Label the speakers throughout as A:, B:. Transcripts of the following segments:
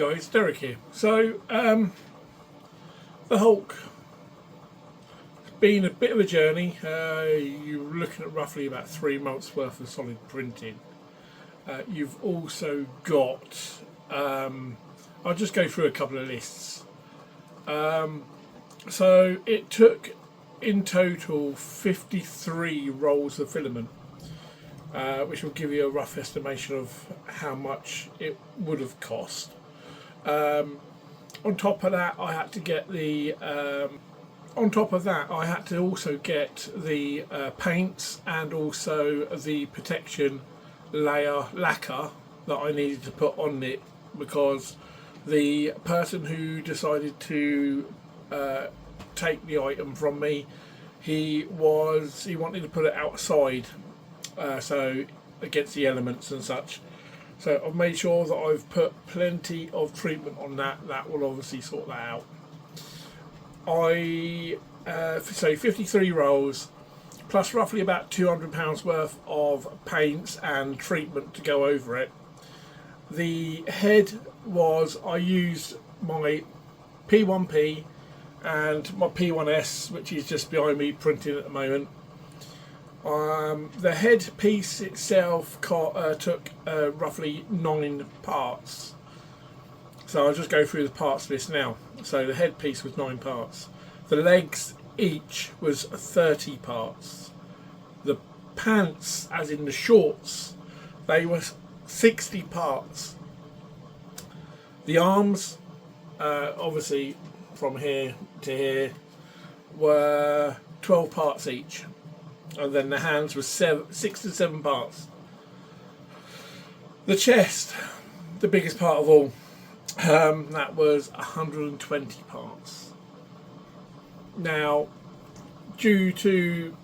A: guys, Derek here. So, the Hulk, it's been a bit of a journey. You're looking at roughly about 3 months worth of solid printing. You've also got, I'll just go through a couple of lists. So it took in total 53 rolls of filament, which will give you a rough estimation of how much it would have cost. On top of that, I had to get the. On top of that, I had to also get the paints and also the protection layer lacquer that I needed to put on it, because the person who decided to take the item from me, he wanted to put it outside, so against the elements and such. So I've made sure that I've put plenty of treatment on that. That will obviously sort that out. So 53 rolls plus roughly about £200 worth of paints and treatment to go over it. The head was, I used my P1P and my P1S, which is just behind me printing at the moment. The head piece itself took roughly 9 parts. So I'll just go through the parts list now. So the head piece was 9 parts. The legs each was 30 parts. The pants, as in the shorts, they were 60 parts. The arms, obviously from here to here, were 12 parts each. And then the hands were 6 to 7 parts. The chest, the biggest part of all, that was 120 parts. Now, due to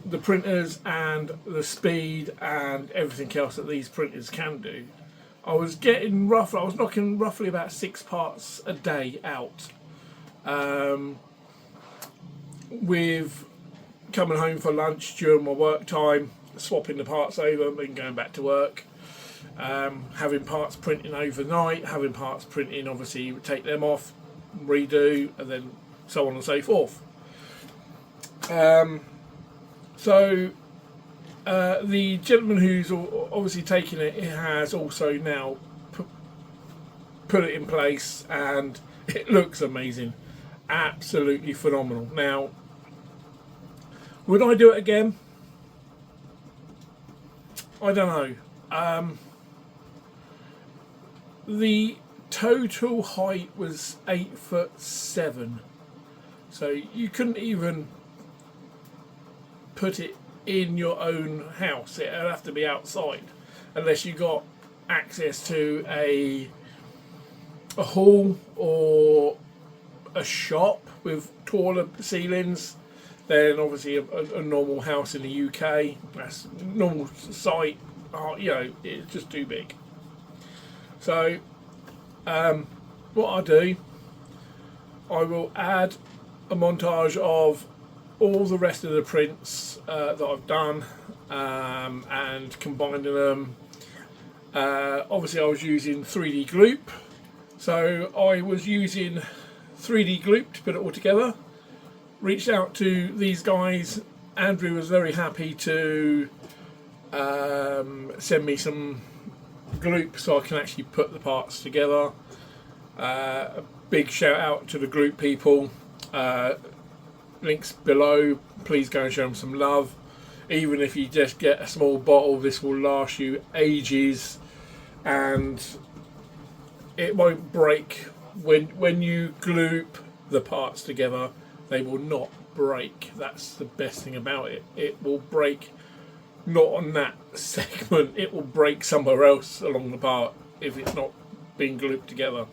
A: the printers and the speed and everything else that these printers can do, I was knocking roughly about 6 parts a day out. With coming home for lunch during my work time, swapping the parts over and going back to work, having parts printing overnight, having parts printing, obviously you would take them off, redo, and then so on and so forth. The gentleman who's obviously taken it has also now put it in place, and it looks amazing, absolutely phenomenal. Now, would I do it again? I don't know. The total height was 8'7", so you couldn't even put it in your own house. It'd have to be outside, unless you got access to a hall or a shop with taller ceilings. Then obviously a normal house in the UK, that's normal site, it's just too big. So what I'll do, I will add a montage of all the rest of the prints that I've done, and combining them. Obviously I was using 3D Gloop, so I was using 3D Gloop to put it all together. Reached out to these guys. Andrew was very happy to send me some gloop so I can actually put the parts together. A big shout out to the Gloop people. Links below. Please go and show them some love. Even if you just get a small bottle, this will last you ages, and it won't break when you gloop the parts together. They will not break. That's the best thing about it. It will break not on that segment, it will break somewhere else along the part if it's not being glued together.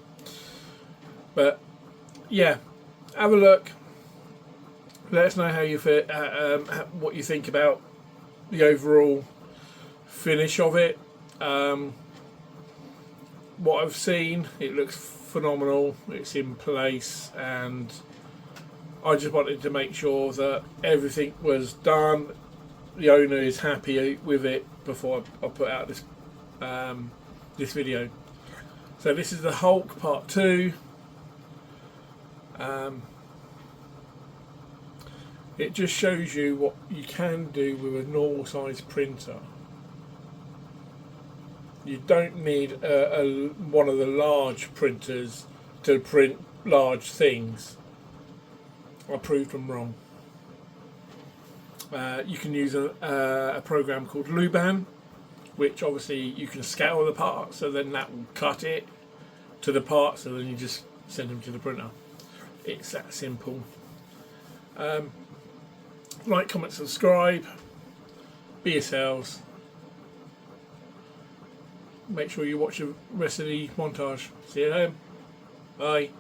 A: But yeah, have a look. Let us know how you feel, what you think about the overall finish of it. What I've seen, it looks phenomenal. It's in place, and I just wanted to make sure that everything was done, the owner is happy with it before I put out this this video. So this is the Hulk Part 2. It just shows you what you can do with a normal size printer. You don't need one of the large printers to print large things. I proved them wrong. You can use a program called Luban, which obviously you can scale the parts, so then that will cut it to the parts, so then you just send them to the printer. It's that simple. Like, comment, subscribe. Be yourselves. Make sure you watch the rest of the montage. See you at home. Bye.